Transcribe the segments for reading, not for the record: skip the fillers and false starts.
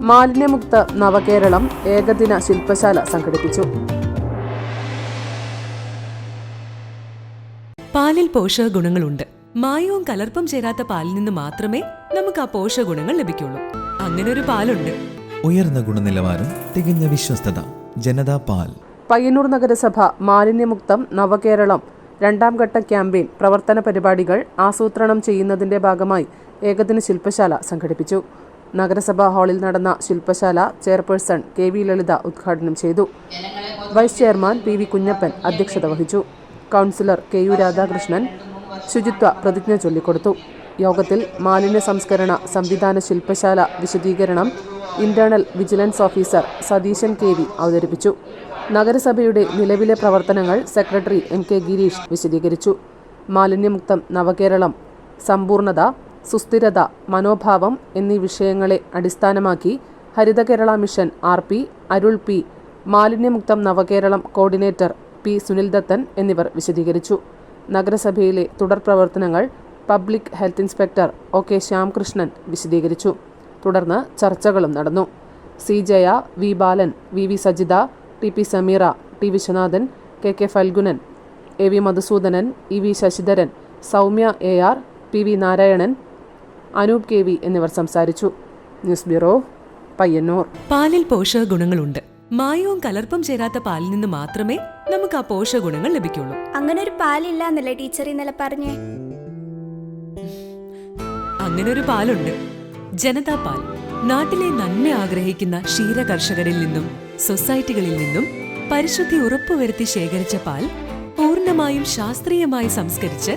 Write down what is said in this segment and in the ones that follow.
മാലിന്യമുക്ത നവകേരളം ഏകദിന ശില്പശാല സംഘടിപ്പിച്ചു. പാലിൽ പോഷകഗുണങ്ങളുണ്ട്. മായവും കലർപ്പും ചേരാത്ത പാലിൽ നിന്ന് മാത്രമേ നമുക്ക് ആ പോഷകഗുണങ്ങൾ ലഭിക്കുള്ളൂ. അങ്ങനെ ഒരു പാലുണ്ട്. ഉയർന്ന ഗുണനിലവാരം, തികഞ്ഞ വിശ്വസ്തത. ജനതാ പാൽ. പയ്യന്നൂർ നഗരസഭ മാലിന്യമുക്തം നവകേരളം രണ്ടാം ഘട്ട ക്യാമ്പയിൻ പ്രവർത്തന പരിപാടികൾ ആസൂത്രണം ചെയ്യുന്നതിന്റെ ഭാഗമായി ഏകദിന ശില്പശാല സംഘടിപ്പിച്ചു. നഗരസഭാ ഹാളിൽ നടന്ന ശില്പശാല ചെയർപേഴ്സൺ കെ വി ലളിത ഉദ്ഘാടനം ചെയ്തു. Vice chairman P V Kunjappan അധ്യക്ഷത വഹിച്ചു. കൗൺസിലർ കെ യു രാധാകൃഷ്ണൻ ശുചിത്വ പ്രതിജ്ഞ ചൊല്ലിക്കൊടുത്തു. യോഗത്തിൽ മാലിന്യ സംസ്കരണ സംവിധാന ശില്പശാല വിശദീകരണം internal vigilance officer Satheesan K V അവതരിപ്പിച്ചു. നഗരസഭയുടെ നിലവിലെ പ്രവർത്തനങ്ങൾ സെക്രട്ടറി എം കെ ഗിരീഷ് വിശദീകരിച്ചു. മാലിന്യമുക്തം നവകേരളം സമ്പൂർണത, സുസ്ഥിരത, മനോഭാവം എന്നീ വിഷയങ്ങളെ അടിസ്ഥാനമാക്കി ഹരിത കേരള മിഷൻ RP അരുൾ P, മാലിന്യമുക്തം നവകേരളം കോർഡിനേറ്റർ P സുനിൽദത്തൻ എന്നിവർ വിശദീകരിച്ചു. നഗരസഭയിലെ തുടർ പ്രവർത്തനങ്ങൾ public health inspector OK Shyamkrishnan വിശദീകരിച്ചു. തുടർന്ന് ചർച്ചകളും നടന്നു. C ജയ, V ബാലൻ, VV Sajitha, TP Sameera, T Viswanathan, KK Phalgunan, AV Madhusoodanan, EV Sasidharan, Soumya AR, PV Narayanan, Anoop KV എന്നിവർ സംസാരിച്ചു. News bureau, Payyanur. പാലിൽ പോഷകഗുണങ്ങളുണ്ട്. മായവും കലർപ്പും ചേരാത്ത പാലിൽ നിന്ന് മാത്രമേ നമുക്ക് ആ പോഷകഗുണങ്ങൾ ലഭിക്കുള്ളൂ. അങ്ങനെ ഒരു പാലില്ല എന്നല്ലേ ടീച്ചർ ഇന്നലെ പറഞ്ഞേ? അങ്ങനെ ഒരു പാലുണ്ട്. ജനതാ പാൽ. നാട്ടിലെ നന്മ ആഗ്രഹിക്കുന്ന ക്ഷീര കർഷകരിൽ നിന്നും സൊസൈറ്റികളിൽ നിന്നും പരിശുദ്ധി ഉറപ്പുവരുത്തി ശേഖരിച്ച പാൽ പൂർണ്ണമായും ശാസ്ത്രീയമായി സംസ്കരിച്ച്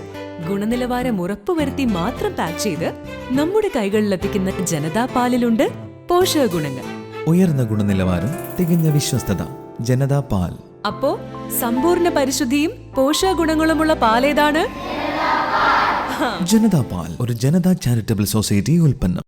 ഗുണനിലവാരം ഉറപ്പുവരുത്തി മാത്രം പാക്ക് ചെയ്ത് നമ്മുടെ കൈകളിൽ ലഭിക്കുന്ന ജനതാ പാലിലുണ്ട് പോഷകഗുണങ്ങൾ. ഉയർന്ന ഗുണനിലവാരം, തികഞ്ഞ വിശ്വസ്തത. ജനതാ പാൽ. അപ്പോ സമ്പൂർണ്ണ പരിശുദ്ധിയും പോഷകഗുണങ്ങളുമുള്ള പാലേതാണ്? ജനതാ പാൽ ഒരു ജനതാ ചാരിറ്റബിൾ സൊസൈറ്റി ഉൽപ്പന്നം.